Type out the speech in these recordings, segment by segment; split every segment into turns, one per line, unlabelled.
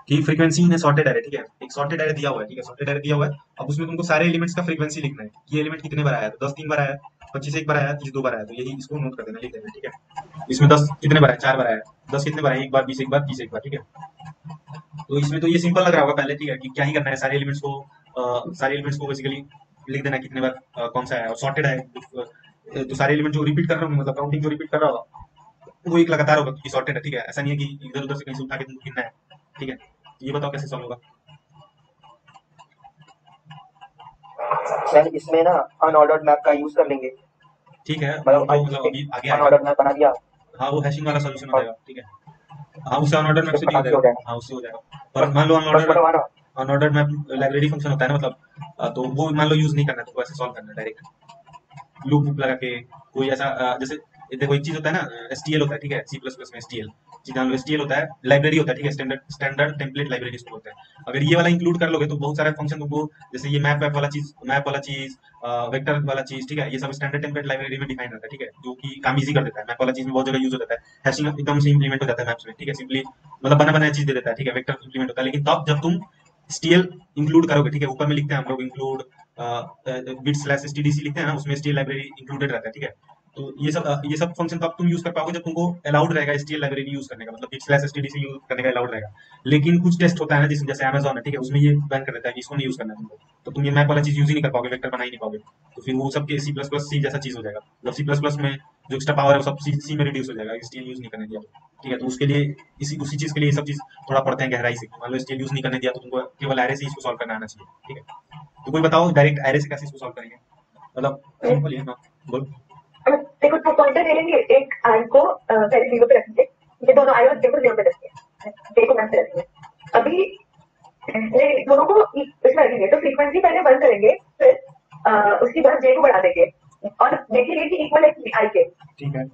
कि फ्रीक्वेंसी में sorted array, ठीक है, एक सॉर्टेड एरे दिया हुआ है, ठीक है, सॉर्टेड एरे दिया हुआ है। अब उसमें तुमको सारे एलिमेंट्स का फ्रीक्वेंसी लिखना है, ये एलिमेंट कितने बार आया, तो 10 3 बार आया, 25 एक बार आया, 30 2 बार आया, तो यही इसको नोट कर देना, लिख देना, ठीक है। इसमें 10 कितने बार आया, 4 बार आया, 10 कितने बार आया, एक बार, 20 एक बार, 30 एक बार, ठीक है। तो इसमें तो ये सिंपल लग रहा होगा पहले, ठीक है, कि क्या ही करना है, सारे एलिमेंट्स को बेसिकली लिख देना कितने बार कौन सा है, और सॉर्टेड है तो सारे एलिमेंट जो रिपीट कर रहे होंगे, मतलब काउंटिंग जो रिपीट कर रहा होगा वो एक लगातार होगा क्योंकि सॉर्टेड है, ठीक है। ऐसा नहीं है कि इधर उधर से कहीं से उठा के तुमको गिनना है, ठीक है। तो ये बताओ कैसे सॉल्व होगा।
सर इसमें ना अनऑर्डर्ड मैप का यूज कर लेंगे,
ठीक है, वो
मतलब
तो
आई
मतलब
पे
अभी आगे आएगा।
अनऑर्डर्ड मैप बना दिया
हाँ, वो हैशिंग वाला सोल्यूशन हो
और
जाएगा, ठीक है। हाँ, उससे अनऑर्डर मैप
उससे
से नहीं हो
फटाक से
जाएगा।
हो जाएगा।
हाँ, उससे हो जाएगा। पर
बस
मान लो
बस
अनऑर्डर
मतलब हमारा
अनऑर्डर मैप लाइब्रेरी फंक्शन होता है ना, मतलब तो वो मान लो यूज नहीं करना है, तो वैसे सॉल्व करना है डायरेक्ट लूप वूप लगा के। कोई ऐसा जैसे देखो एक चीज होता है ना, एसटीएल होता है, ठीक है, सी प्लस प्लस में एसटीएल चीज जान लो, एसटीएल होता है लाइब्रेरी होता है, ठीक है, स्टैंडर्ड टेम्पलेट लाइब्रेरी इसको बोलते हैं। अगर ये वाला इंक्लूड कर लोगे तो बहुत सारे फंक्शन तुमको, जैसे ये मैप वाला चीज वेक्टर वाला चीज, ठीक है, ये सब स्टैंडर्ड टेम्पलेट लाइब्रेरी में डिफाइन रहता है, ठीक है, जो कि काम इजी कर देता है। मैप वाला चीज में बहुत जगह यूज हो जाता है, हैशिंग एकदम से इंप्लीमेंट हो जाता है मैप्स में, ठीक है, सिंपली मतलब बना बनाया चीज दे देता है, ठीक है, वेक्टर इंप्लीमेंट होता है। लेकिन तब जब तुम एसटीएल इंक्लूड करोगे, ठीक है, ऊपर में लिखते हैं हम लोग इंक्लूड बिट स्लैश एसटीडीसी लिखते हैं ना, उसमें एसटीएल लाइब्रेरी इंक्लूडेड रहता है, ठीक है। तो ये सब फंक्शन तो अब तुम यूज कर पाओगे जब तुमको अलाउड रहेगा एसटीएल लाइब्रेरी यूज करने का, मतलब बिट स्लैश एसटीडीसी यूज करने का अलाउड रहेगा। लेकिन कुछ टेस्ट होता है ना, जिसमें जैसे अमेजोन है, ठीक है, उसमें ये बैन कर देता है कि इसको नहीं यूज करना है तुमको, तो तुम ये मैप वाला चीज यूज ही नहीं कर पाओगे, वेक्टर बना ही नहीं पाओगे। तो फिर वो सब के सी प्लस प्लस सी जैसा चीज हो जाएगा, मतलब सी प्लस प्लस में जो एक्स्ट्रा पावर है वो सब सी में रिड्यूस हो जाएगा, एसटीएल यूज नहीं करने दिया तो। ठीक है, तो उसके लिए इसी उसी चीज के लिए ये सब चीज थोड़ा पढ़ते हैं गहराई से। मान लो एसटीएल यूज नहीं करने दिया तो तुमको केवल एरे से ही इसको सॉल्व करना आना चाहिए, ठीक है। तो कोई बताओ डायरेक्ट एरे से कैसे इसको सॉल्व करेंगे, मतलब सिंपल ही है ना, बोलो।
देखो दो पॉइंटर ले लेंगे, एक आई को पहले जीरो पे रखेंगे, ये दोनों आई और जे को जीरो पे रखेंगे, जे को वन पे रखेंगे। अभी ये दोनों को इसमें रखेंगे तो फ्रीक्वेंसी पहले वन करेंगे, फिर उसके बाद जे को बढ़ा देंगे और देखेंगे कि इक्वल है कि आई के,
ठीक है,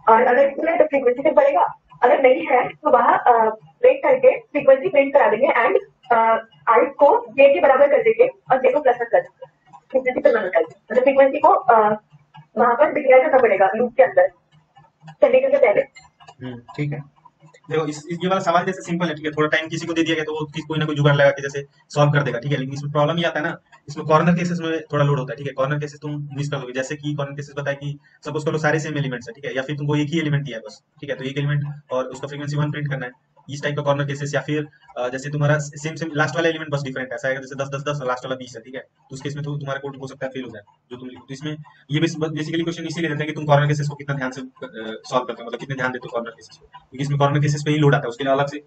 और अगर इक्वल है तो फ्रीक्वेंसी तक बढ़ेगा, अगर नहीं है तो वहाँ ब्रेक करके फ्रीक्वेंसी प्रिंट करा देंगे एंड आई को जे के बराबर कर देंगे और जे को प्लस कर देंगे, फ्रीक्वेंसी पर बदल करके, मतलब फ्रीक्वेंसी को वहां पर डिक्लेयर करना पड़ेगा लूप के अंदर कंडीशन से पहले।
ठीक है। देखो ये वाला सवाल जैसे सिंपल है, ठीक है, थोड़ा टाइम किसी को दे दिया गया तो वो कोई ना कोई जुगाड़ लगा के जैसे सॉल्व कर देगा, ठीक है। लेकिन इसमें प्रॉब्लम ये आता है ना, इसमें कॉर्नर केसेस में थोड़ा लोड होता है, ठीक है। कॉर्नर केसेस तुम मिस कर दोगे, जैसे कि कॉर्नर केसेस बताया कि सपोज करो सारे सेम एलिमेंट्स है, ठीक है, या फिर तुमको एक ही एलिमेंट दिया है बस, ठीक है, तो एक एलिमेंट और उसका फ्रीक्वेंसी वन प्रिंट करना है, इस टाइप का कॉर्नर केसेस। या फिर जैसे तुम्हारा सेम सेम लास्ट वाला एलिमेंट बस डिफरेंट है, ऐसा है जैसे 10 10 10 लास्ट वाला 20 है, ठीक है, तो उस केस में तो तुम्हारा कोड हो सकता है फेल हो जाए जो तुम लिखो। तो इसमें ये बेसिकली क्वेश्चन इसीलिए देते हैं कि तुम कॉर्नर केसेस को कितना ध्यान से सॉल्व करते हो, मतलब कितने ध्यान देते हो कॉर्नर केसेस को, क्योंकि इसमें कॉर्नर केसेस पे ही लोड आता है, उसके लिए अलग से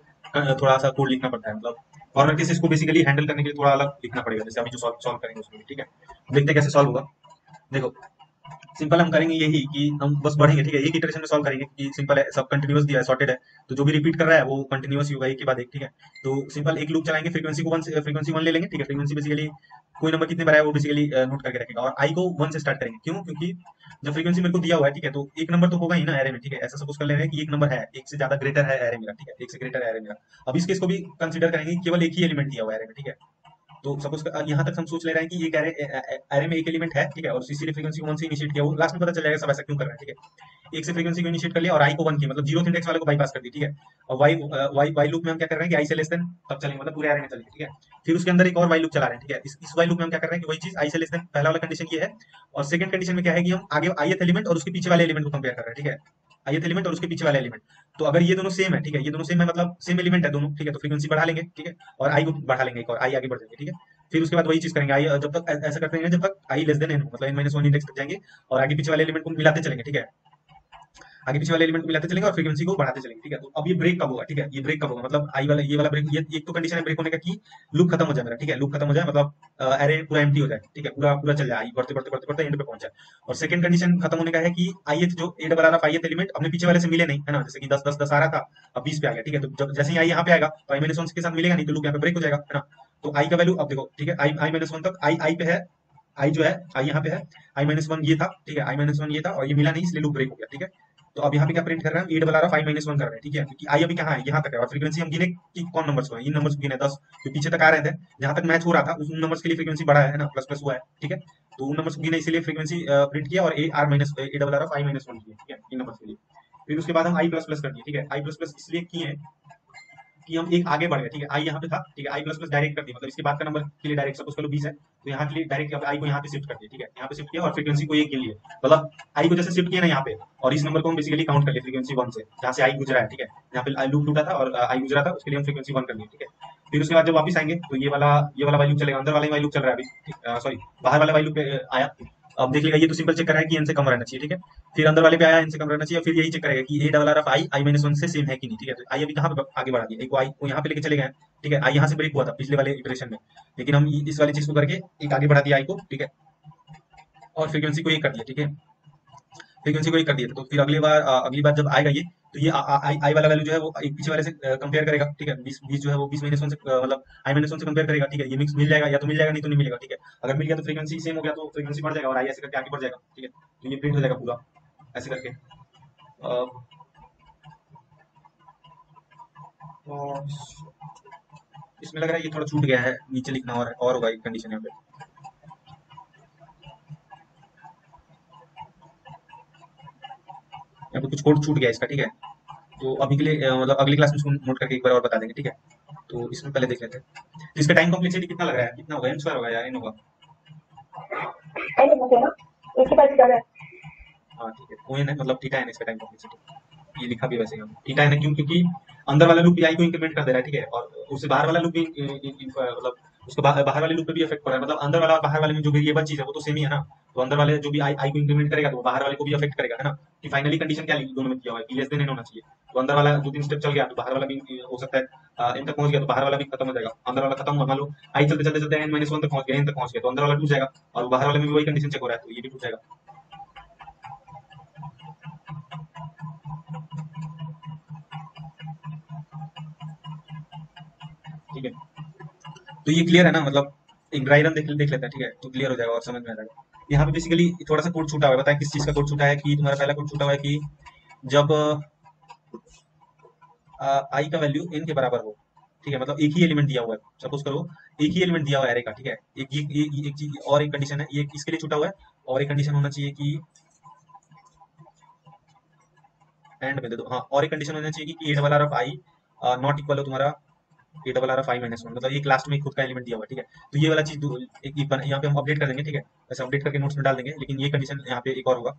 थोड़ा सा कोड लिखना पड़ता है, मतलब कॉर्नर केसेस को बेसिकली हैंडल करने के लिए थोड़ा अलग लिखना पड़ेगा, जैसे अभी जो सॉल्व करेंगे उसमें, ठीक है। देखते हैं कैसे सॉल्व होगा। देखो सिंपल हम करेंगे यही कि हम बस बढ़ेंगे, ठीक है, एक इटरेशन में सॉल्व करेंगे क्योंकि सिंपल है, सब कंटिन्यूअस दिया है, सॉर्टेड है, तो जो भी रिपीट कर रहा है वो कंटिन्यूअस ही होगा एक के बाद एक, ठीक है। तो सिंपल एक लूप चलाएंगे, फ्रीक्वेंसी वन ले लेंगे, ठीक है, फ्रीक्वेंसी बेसिकली कोई नंबर कितने बार है वो बेसिकली नोट करके रखेगा, और आई को वन से स्टार्ट करेंगे, क्यों, क्योंकि जब फ्रीक्वेंसी मेरे को दिया हुआ है, ठीक है, तो एक नंबर तो होगा ही ना एरे में, ठीक है, ऐसा सपोज कर ले रहे हैं कि एक नंबर है, एक से ज्यादा ग्रेटर है एरे मेरा, ठीक है, एक से ग्रेटर है एरे मेरा। अब इस केस को भी कंसिडर करेंगे कि केवल एक ही एलिमेंट दिया हुआ है एरे में, ठीक है। तो सपोज यहाँ तक हम सोच ले रहे हैं कि एक एरे में एक एलिमेंट है, ठीक है, और इसीलिए फ्रीक्वेंसी वन से इनिशिएट किया, वो लास्ट में पता चल जाएगा सब ऐसा क्यों कर रहे हैं, ठीक है। एक से फ्रीक्वेंसी को इनिशिएट कर लिया और आई को वन की, मतलब जीरो इंडेक्स वाले को बाईपास कर दी, ठीक है। और वाई लूप में हम क्या कर रहे हैं कि आई से लेस देन तब चलेंगे, मतलब पूरे एरे में चलेंगे, ठीक है। फिर उसके अंदर एक और वाई लूप चला रहे हैं, ठीक है। इस वाई लूप में हम क्या कर रहे हैं कि वही चीज आई से लेस देन, पहला वाला कंडीशन ये है, और सेकंड कंडीशन में क्या है कि हम आगे ith एलिमेंट और उसके पीछे वाले एलिमेंट को कंपेयर कर रहे हैं, ठीक है, ith एलिमेंट और उसके पीछे वाले एलिमेंट। तो अगर ये दोनों सेम है, ठीक है, ये दोनों सेम है मतलब सेम एलिमेंट है दोनों, ठीक है, तो फ्रीक्वेंसी बढ़ा लेंगे, ठीक है, और आई को बढ़ा लेंगे एक और, आई आगे बढ़ जाएंगे, ठीक है। फिर उसके बाद वही चीज करेंगे, आई जब तक ऐसा करते रहेंगे जब तक आई लेस देन एन हो, मतलब एन माइनस वन इंडेक्स तक जाएंगे, और आगे पीछे वाले एलिमेंट को मिलाते चलेंगे, ठीक है, आगे पीछे वाले एलिमेंट को मिलाते चलेंगे और फ्रीक्वेंसी को बढ़ाते चलेंगे, ठीक है। तो अब ये ब्रेक कब होगा, ठीक है, ये ब्रेक कब होगा, मतलब आई वाला ये वाला ब्रेक, ये एक तो कंडीशन है ब्रेक होने का कि लूप खत्म हो जाए मेरा, ठीक है, लूप खत्म हो जाए मतलब एरे पूरा एम्प्टी हो जाए, ठीक है, पूरा पूरा चल जाए, आई बढ़ते बढ़ते बढ़ते बढ़ते एंड पे पहुंच जाए। और सेकंड कंडीशन खत्म होने का है कि ith जो ए double R of ith element अपने पीछे वाले से मिले नहीं, है ना, जैसे कि 10 10 10 आ रहा था, अब 20 पे आ गया, ठीक है, तो जैसे ही आई यहाँ पे आएगा तो आई माइनस वन के साथ मिलेगा नहीं, तो लूप यहाँ पे ब्रेक हो जाएगा, है ना। तो आई का वैल्यू अब देखो, ठीक है, आई माइनस वन तक आई पे है, आई जो है आई यहाँ पे है, आई माइनस वन ये था, ठीक है, आई माइनस वन ये था और ये मिला नहीं इसलिए लूप ब्रेक हो गया, ठीक है। तो अब यहाँ पे क्या प्रिंट कर रहे हैं, ए double R of I minus one कर रहे हैं, ठीक है, क्योंकि आई अभी कहाँ है, यहाँ तक है, और फ्रीक्वेंसी हम गिने कि कौन नंबर्स को है, इन नंबर्स को गिने 10 जो पीछे तक आ रहे थे, जहां तक मैच हो रहा था उन नंबर्स के लिए फ्रीक्वेंसी बढ़ा है ना, प्लस प्लस हुआ है, ठीक है। तो उन नंबर्स को गिने इसीलिए फ्रीक्वेंसी प्रिंट किया और ए double R of I minus one किया, ठीक है, इन नंबर्स के लिए। फिर उसके बाद हम आई प्लस प्लस कर दिए, ठीक है, आई प्लस प्लस इसलिए किए कि हम एक आगे बढ़ गए, ठीक है। आई यहाँ पे था, ठीक है, आई प्लस प्लस डायरेक्ट कर दिया, मतलब इसके बाद का नंबर के लिए डायरेक्ट, सपोज करो 20 है तो यहाँ के लिए डायरेक्ट आई को यहाँ पे शिफ्ट कर दिया, ठीक है, यहाँ पे शिफ्ट किया और फ्रीक्वेंसी को 1 गिन लिए, मतलब आई को जैसे शिफ्ट किया ना यहाँ पे, और इस नंबर को हम बेसिकली काउंट कर लिए फ्रीक्वेंसी 1 से, जहाँ से आई गुजरा है, ठीक है, यहाँ पे लूप टूटा था और आई गुजरा था, उसके लिए हम फ्रीक्वेंसी 1 कर लिए, ठीक है। फिर उसके बाद जब वापस आएंगे तो ये वाला वैल्यू चलेगा, अंदर वाला वैल्यू चल रहा है अभी, सॉरी बाहर वाला वैल्यू पे आया। अब देख लेगा, ये तो सिंपल चेक कर रहा है कि एन से कम रहना चाहिए, ठीक है। फिर अंदर वाले पे आया, एन से कम रहना चाहिए, फिर यही चेक करेगा कि ए double R of I I minus 1 से सेम है कि नहीं, ठीक है। तो आई अभी कहाँ पे आगे बढ़ा दिया, एक आई को यहाँ पे लेके चले गए, ठीक है। आई यहाँ से ब्रेक हुआ था पिछले वाले इटरेशन में, लेकिन हम इस वाली चीज को करके एक आगे बढ़ा दिया आई को, ठीक है, और फ्रीक्वेंसी को 1 कर दिया, ठीक है, फ्रीक्वेंसी को 1 कर दिया। तो फिर अगली बार जब आएगा ये, तो ये आई वाला वैल्यू जो है वो एक पीछे वाले से कंपेयर करेगा, ठीक है, 20 जो है वो 20 माइनस 1 से मतलब आई माइनस 1 से कंपेयर करेगा, ठीक है। ये मिक्स मिल जाएगा, या तो मिल जाएगा नहीं तो नहीं मिलेगा, ठीक है। अगर मिल गया तो फ्रीक्वेंसी सेम हो गया तो फ्रीक्वेंसी बढ़ जाएगा और आई ऐसे करके आगे बढ़ जाएगा, ठीक है। तो ये प्रिंट हो जाएगा पूरा ऐसे करके। और इसमें लग रहा है ये थोड़ा छूट गया है, नीचे लिखना और होगा एक कंडीशन यहाँ पे। यहाँ पे कुछ कोड छूट गया इसका, ठीक है। तो अभी के लिए मतलब अगली क्लास में इसको नोट करके एक बार और बता देंगे, ठीक है। तो इसमें पहले देख लेते हैं, तो इसका टाइम कॉम्प्लेक्सिटी कितना लग रहा है, कितना होगा, एन स्क्वायर होगा या एन होगा?
एन होगा ना, एक के पास ज्यादा है।
हाँ ठीक है, ओ एन है, मतलब थीटा एन इसका टाइम कॉम्प्लेक्सिटी, ये लिखा भी वैसे ही थीटा एन है, क्यों? क्योंकि अंदर वाला लूप आई को इंक्रीमेंट कर दे रहा है, ठीक है, और उससे बाहर वाला लूप भी मतलब उसको बाहर वाले लूप पे भी इफेक्ट पड़ रहा है, मतलब अंदर वाला बाहर वाले में जो वेरिएबल चीज है वो तो सेम ही है ना। तो अंदर वाले जो भी आई को इंक्रीमेंट करेगा तो वो बाहर वाले को भी अफेक्ट करेगा, है ना। कि फाइनली कंडीशन क्या दोनों में किया हुआ है कि लेस देन एन होना चाहिए। तो अंदर वाला 2-3 स्टेप चल गया तो बाहर वाला भी हो सकता है एन तक पहुंच गया तो बाहर वाला भी खत्म हो जाएगा। अंदर वाला खत्म हुआ, मान लो आई चलते चलते चलते एन माइनस 1 तक पहुंच गया, एन तक पहुंच गया, तो अंदर वाला टूट जाएगा और बाहर वाले में भी वही कंडीशन चेक हो रहा है तो ये भी टूट जाएगा। ठीक है, तो ये क्लियर है ना, मतलब एक ड्राई रन देख लेते हैं, ठीक है, तो क्लियर हो जाएगा और समझ में आ जाएगा। यहाँ पे बेसिकली थोड़ा सा कोड छूटा हुआ है, बताएं किस चीज का कोड छूटा है। कि तुम्हारा पहला कोड छूटा हुआ है कि जब आई का वैल्यू एन के बराबर हो, ठीक है, मतलब एक ही एलिमेंट दिया हुआ है, सपोज करो एक ही एलिमेंट दिया हुआ है एरे का, ठीक है। एक चीज और एक कंडीशन है, ये इसके लिए छूटा हुआ है, और एक कंडीशन होना चाहिए कि एंड में दे दो, हाँ, और एक कंडीशन होना चाहिए कि ए double R of I not equal हो तुम्हारा ए double R of I minus 1, मतलब एक लास्ट में खुद का एलिमेंट दिया हुआ है, ठीक है। तो ये वाला चीज यहाँ पे हम अपडेट कर देंगे, ठीक है, वैसे अपडेट करके नोट्स में डाल देंगे, लेकिन ये कंडीशन यहाँ पे एक और होगा,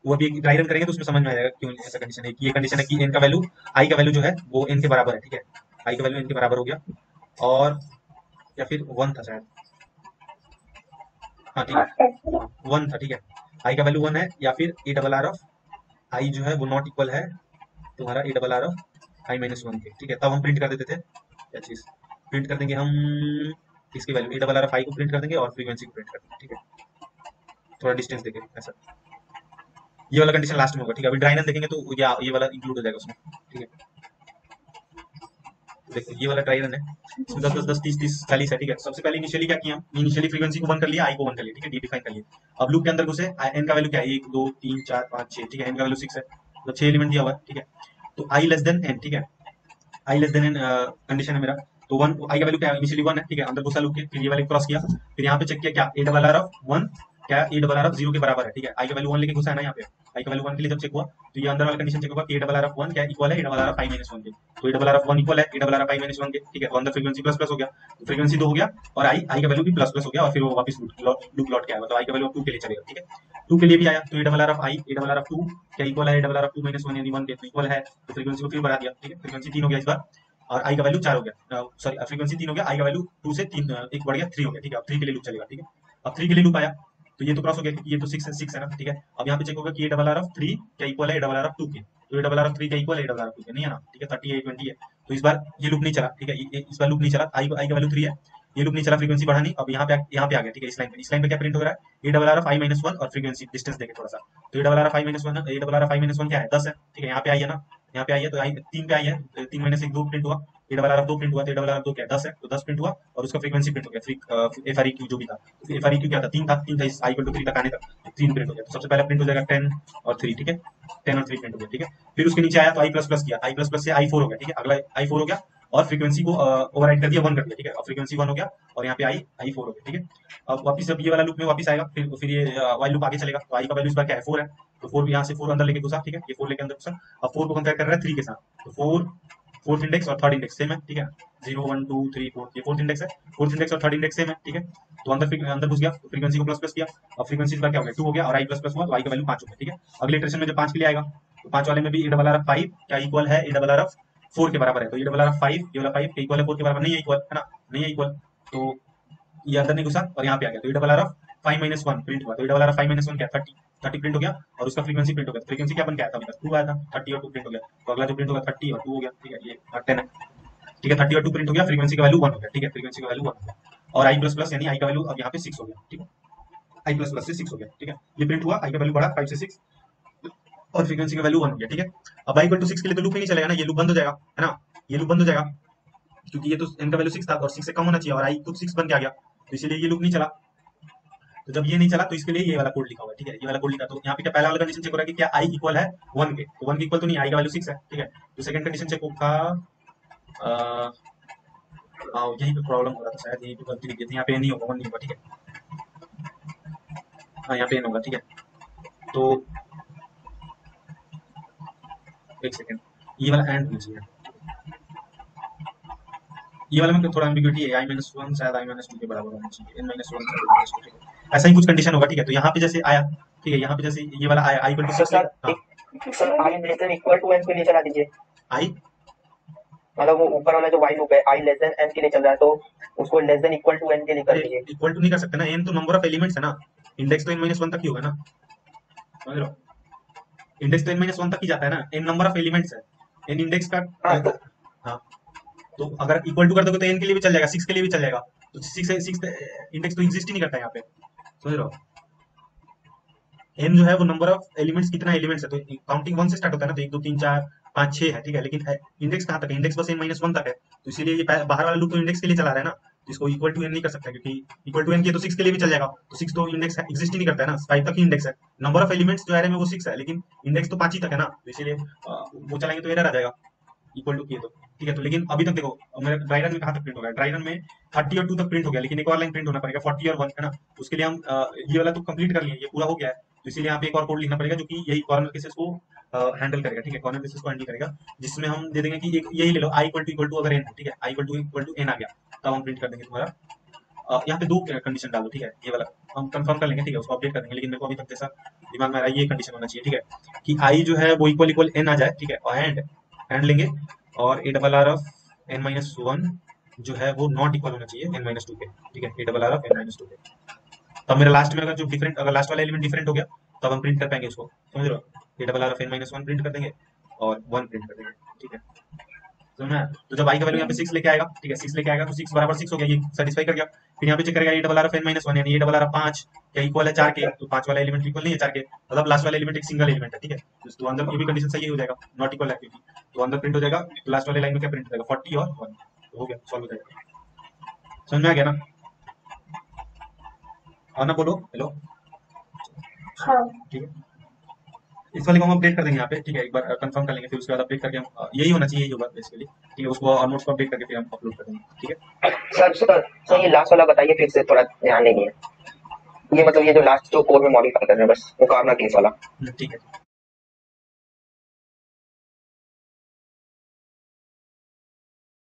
वो अभी ड्राई रन करेंगे तो उसमें समझ में आ जाएगा क्यों ऐसा कंडीशन है। कि ये कंडीशन है कि एन का वैल्यू आई का वैल्यू जो है वो एन के बराबर है, ठीक है, आई का वैल्यू एन के बराबर हो गया, और या फिर 1 था शायद, हाँ ठीक है 1 था, ठीक है, आई का वैल्यू 1 है, या फिर ए डबल आर ऑफ आई जो है वो नॉट इक्वल है तुम्हारा ए double R of I minus 1 के, ठीक है। तब हम प्रिंट कर देते थे क्या चीज, प्रिंट कर देंगे हम इसकी value A double R of I को प्रिंट कर देंगे और फ्रीक्वेंसी को प्रिंट कर देंगे, ठीक है, थोड़ा डिस्टेंस देके ऐसा। ये वाला कंडीशन लास्ट में होगा, ठीक है। अभी ड्राई रन देखेंगे तो ये वाला इंक्लूड हो जाएगा उसमें, ठीक है। देखो ये वाला ड्राई रन है, इसमें 10 10 10 30 30 40 है, ठीक है। सबसे पहले इनिशियली क्या किया, इनिशियली फ्रीक्वेंसी को 1 कर लिया, आई को 1 कर लिया, ठीक है, डिफाइन कर लिया। अब लूप के अंदर घुसे, एन का वैल्यू क्या है, 1 2 3 4 5 6, ठीक है, एन का वैल्यू 6 है, मतलब 6 एलिमेंट दिया हुआ है, ठीक है। तो आई लेस देन एन, ठीक है, आई लेस देन एन कंडीशन है मेरा, तो 1 आई का वैल्यू क्या है, इनिशियली 1 है, ठीक है, अंदर घुसा लूप के, फिर ये वाले क्रॉस किया, फिर यहाँ पे चेक किया क्या ए डबल आर ऑफ 1 क्या ए डबल आर ऑफ 0 के बराबर है, ठीक है। आई का वैल्यू 1 लेके घुसा है ना यहाँ पे, आई का वैल्यू 1 के लिए जब चेक हुआ तो ये अंदर वाला कंडीशन चेक होगा कि ए डबल आर ऑफ 1 क्या इक्वल है A double R of I minus 1 के, तो A double R of 1 equal है A double R of I minus 1 के, ठीक है। तो अंदर फ्रीक्वेंसी प्लस प्लस हो गया, तो फ्रीक्वेंसी 2 हो गया, और आई का वैल्यू भी प्लस प्लस हो गया, और फिर वो वापस लूप लौट के आया, मतलब आई का वैल्यू 2 के लिए चलेगा, ठीक है। 2 के लिए भी आया तो A double R of I A double R of 2 क्या इक्वल है A double R of 2 minus 1 यानी 1 के, तो इक्वल है, तो फ्रीक्वेंसी को फिर बढ़ा दिया, ठीक है, फ्रीक्वेंसी 3 हो गया इस बार, और आई का वैल्यू 4 हो गया, सॉरी फ्रीक्वेंसी 3 हो गया, आई का वैल्यू 2 से 3 एक बढ़ गया 3 हो गया, ठीक है। अब 3 के लिए लूप चलेगा, ठीक है। अब 3 के लिए लूप आया तो ये तो क्रॉस हो गया क्योंकि ये तो 6 है ना, ठीक है। अब यहाँ पे चेक होगा कि ए डबल आर ऑफ 3 क्या इक्वल है ए डबल आर ऑफ 2 के, तो ए डबल आर ऑफ 3 क्या इक्वल है ए डबल आर ऑफ 2 के, नहीं है ना, ठीक है, 38 20 है। तो इस बार ये लूप नहीं चला, ठीक है, इस बार लूप नहीं चला, आई का वैल्यू 3 है, ये लूप नहीं चला, फ्रीक्वेंसी बढ़ा नहीं, अब यहाँ पे आ गया, ठीक है। इस लाइन पे क्या प्रिंट हो रहा है, A double R of I minus 1 और फ्रीक्वेंसी डिस्टेंस देखे थोड़ा सा, तो A double R of I minus 1 A double R of I minus 1 क्या है 10 है, ठीक है, यहाँ पे आई है ना, यहाँ पे आई है, तो आई 3 पे आई है, 3 माइनस 1 2 प्रिंट हुआ, ए डबल आर ऑफ 2 प्रिंट हुआ, तो ए डबल आर ऑफ 2 क्या 10 है, तो 10 प्रिंट हुआ, और उसका फ्रीक्वेंसी प्रिंट हो गया, एफ आर ई क्यू जो भी था, तो एफ आर ई क्यू क्या था 3 था इस आई इक्वल टू 3 तक आने तक 3 प्रिंट हो गया, तो सबसे पहला प्रिंट हो जाएगा 10 और 3, ठीक है, 10 और 3 प्रिंट हो गया, ठीक है। फिर उसके नीचे आया तो आई प्लस प्लस किया, आई प्लस प्लस से आई 4 हो गया, ठीक है, अगला आई 4 हो गया, और फ्रीक्वेंसी को ओवरराइड कर दिया 1 कर दिया, ठीक है। अब फ्रीक्वेंसी 1 हो गया, और यहाँ पे आई 4 हो गया, ठीक है। अब वापस जब ये वाला लूप में वापस आएगा, फिर ये वाइल लूप आगे चलेगा, तो आई का वैल्यू इस बार क्या है 4 है, तो 4 यहाँ से 4 अंदर लेके घुसा, ठीक है, ये 4 लेके अंदर घुसा, अब 4 को कंपेयर कर रहा है 3 के साथ, तो 4 फोर्थ इंडेक्स और थर्ड इंडेक्स सेम है, ठीक है, 0 1 2 3 4 ये फोर्थ इंडेक्स है, फोर्थ इंडेक्स और थर्ड इंडेक्स सेम है, ठीक है। तो अंदर घुस गया, फ्रीक्वेंसी को प्लस प्लस किया, और फ्रीक्वेंसी का क्या हो गया 2 हो गया, और आई प्लस प्लस हुआ तो आई का वैल्यू 5 हो गया, ठीक है। अगले इटरेशन में जब 5 के लिए आएगा तो 5 वाले में भी ए डबल आर एफ 5 क्या इक्वल है, ए डबल आर एफ 4 के बराबर है, तो ए डबल आर एफ 5 ये वाला 5 के इक्वल है 4 के बराबर नहीं है, इक्वल है ना, नहीं है इक्वल, तो ये अंदर नहीं घुसा और यहाँ पे आ गया, तो A double R F 5 minus 1 print हुआ, तो A double R F 5 minus 1 क्या 30 प्रिंट हो गया, और उसका फ्रीक्वेंसी प्रिंट हो गया, फ्रीक्वेंसी क्या बन के आया था अभी तक 2 आया था, 30 और 2 प्रिंट हो गया, तो अगला जो प्रिंट होगा 30 और 2 हो गया, ठीक है, ये 10 है, ठीक है, 30 और 2 प्रिंट हो गया, फ्रीक्वेंसी का वैल्यू 1 हो गया, ठीक है, फ्रीक्वेंसी का वैल्यू 1 हो गया, और आई प्लस प्लस यानी आई का वैल्यू अब यहाँ पे 6 हो गया, ठीक है, आई प्लस प्लस से 6 हो गया, ठीक है, ये प्रिंट हुआ, आई का वैल्यू बढ़ा 5 से 6 और फ्रीक्वेंसी का वैल्यू 1 हो गया, ठीक है। अब आई इक्वल टू 6 के लिए तो लूप ही नहीं चलेगा ना, ये लूप बंद हो जाएगा, है ना, ये लूप बंद हो जाएगा, क्योंकि ये तो n का वैल्यू 6 था और 6 से कम होना चाहिए, और आई खुद 6 बन के आ गया, तो इसीलिए ये लूप नहीं चला। तो जब ये नहीं चला तो इसके लिए ये वाला कोड लिखा हुआ है, ठीक है, ये वाला कोड लिखा, तो यहाँ पे क्या पहला वाला कंडीशन चेक हो रहा है कि क्या आई इक्वल है 1 के, तो 1 के इक्वल तो नहीं, आई का वैल्यू 6 है, ठीक है। तो सेकंड कंडीशन चेक होगा, यहीं पे प्रॉब्लम हो रहा था शायद, यहीं पे गलती लिखी थी, यहाँ पे नहीं होगा, 1 नहीं होगा, ठीक है, हाँ यहाँ पे n होगा, ठीक है। तो एक सेकंड, ये वाला एंड होना चाहिए, ये वाला में थोड़ा एम्बिग्यूटी है, i-1 शायद i-2 के बराबर होना चाहिए, n-1 ऐसा ही कुछ कंडीशन होगा, ठीक है। तो यहाँ पे जैसे आया, ठीक है, यहाँ पे जैसे ये वाला आया i equal to 6,
sir i less than equal to n के लिए चला दीजिए,
i
मतलब वो ऊपर वाला जो वाइल लूप है आई लेस देन एन के लिए चल रहा है, तो उसको less than equal to n के लिए कर दीजिए।
इक्वल टू नहीं कर सकते ना, n तो नंबर ऑफ एलिमेंट्स है ना, इंडेक्स तो n-1 तक ही होगा ना, समझ लो, इंडेक्स तो n-1 तक ही जाता है ना, n नंबर ऑफ एलिमेंट्स है, n इंडेक्स का, हाँ, तो अगर इक्वल टू कर दोगे तो n के लिए भी चल जाएगा, 6 के लिए भी चल जाएगा, तो 6 इंडेक्स तो एग्जिस्ट ही नहीं करता है यहाँ पे, समझ रहे हो। n जो है वो नंबर ऑफ एलिमेंट्स, कितना एलिमेंट्स है, तो काउंटिंग 1 से स्टार्ट होता है ना, तो 1 2 3 4 5 6 है, ठीक है, लेकिन इंडेक्स कहाँ तक है, इंडेक्स बस n-1 तक है, तो इसीलिए ये बाहर वाला लूप तो इंडेक्स के लिए चला रहा है ना, तो इसको इक्वल टू n नहीं कर सकता, क्योंकि इक्वल टू n किया तो 6 के लिए भी चल जाएगा, तो 6 तो इंडेक्स एग्जिस्ट ही नहीं करता है ना, 5 तक ही इंडेक्स है, नंबर ऑफ एलिमेंट्स जो एरे में वो 6 है, लेकिन इंडेक्स तो 5 ही तक है ना, तो इसीलिए वो चलाएंगे तो एरर आ जाएगा इक्वल टू किए तो, ठीक है। तो लेकिन अभी तक देखो मेरा ड्राई रन में कहाँ तक प्रिंट हो गया, ड्राई रन में 30 और 2 तक प्रिंट हो गया, लेकिन एक और लाइन प्रिंट होना पड़ेगा 40 और 1, है ना, उसके लिए हम ये वाला तो कंप्लीट कर लिए, ये पूरा हो गया है, तो इसीलिए यहाँ पे एक और कोड लिखना पड़ेगा जो कि यही कॉर्नर केसेस को हैंडल करेगा, ठीक है, कॉर्नर केसेस को हैंडल करेगा, जिसमें हम दे देंगे कि एक यही ले लो i इक्वल टू अगर n, ठीक है, i इक्वल टू n आ गया, तब हम प्रिंट कर देंगे तुम्हारा, यहाँ पे 2 कंडीशन डाल दो, ठीक है, ये वाला हम कंफर्म कर लेंगे, ठीक है, उसको अपडेट कर देंगे, लेकिन मेरे को अभी तक जैसा दिमाग में आ रहा है ये कंडीशन होना चाहिए, ठीक है, कि i जो है वो इक्वल n आ जाए, ठीक है, और एंड लेंगे, और ए डबल आर ऑफ n-1 जो है वो नॉट इक्वल होना चाहिए n-2 के, ठीक है, A double R of n-2 के, तब मेरा लास्ट में अगर जो डिफरेंट, अगर लास्ट वाला एलिमेंट डिफरेंट हो गया तब हम प्रिंट कर पाएंगे उसको, समझ रहे हो, ए double R of n-1 print कर देंगे और 1 प्रिंट कर देंगे, ठीक है, समझ में। तो जब आई का वैल्यू यहाँ पे 6 लेके आएगा, ठीक है, 6 लेके आएगा तो 6 बराबर 6 हो गया, ये सेटिस्फाई कर गया, फिर यहाँ पे चेक करेगा ए डबल आर ऑफ n-1 यानी ए डबल आर ऑफ 5 क्या इक्वल है 4 के, तो 5 वाला एलिमेंट इक्वल नहीं है 4 के, मतलब लास्ट वाला एलिमेंट एक सिंगल एलिमेंट है, ठीक है, तो अंदर ये भी कंडीशन सही हो जाएगा, नॉट इक्वल है क्योंकि, तो अंदर प्रिंट हो जाएगा, तो लास्ट वाले लाइन में क्या प्रिंट हो जाएगा 40 और 1, तो हो गया, सॉल्व हो जाएगा, समझ में आ गया ना, और ना बोलो हेलो,
हाँ
ठीक है, इस वाले को हम अपडेट कर देंगे यहाँ पे, ठीक है, एक बार कंफर्म कर लेंगे, फिर उसके बाद अपडेट करके हम यही होना चाहिए, यही होगा बेसिकली, ठीक है, उसको और नोट्स को अपडेट करके फिर हम अपलोड कर देंगे, ठीक है।
सर ये लास्ट वाला बताइए फिर से, थोड़ा ध्यान देंगे, ये मतलब ये जो लास्ट जो कोड में मॉडिफाई कर रहे हैं बस वो कॉर्नर केस वाला,
ठीक है।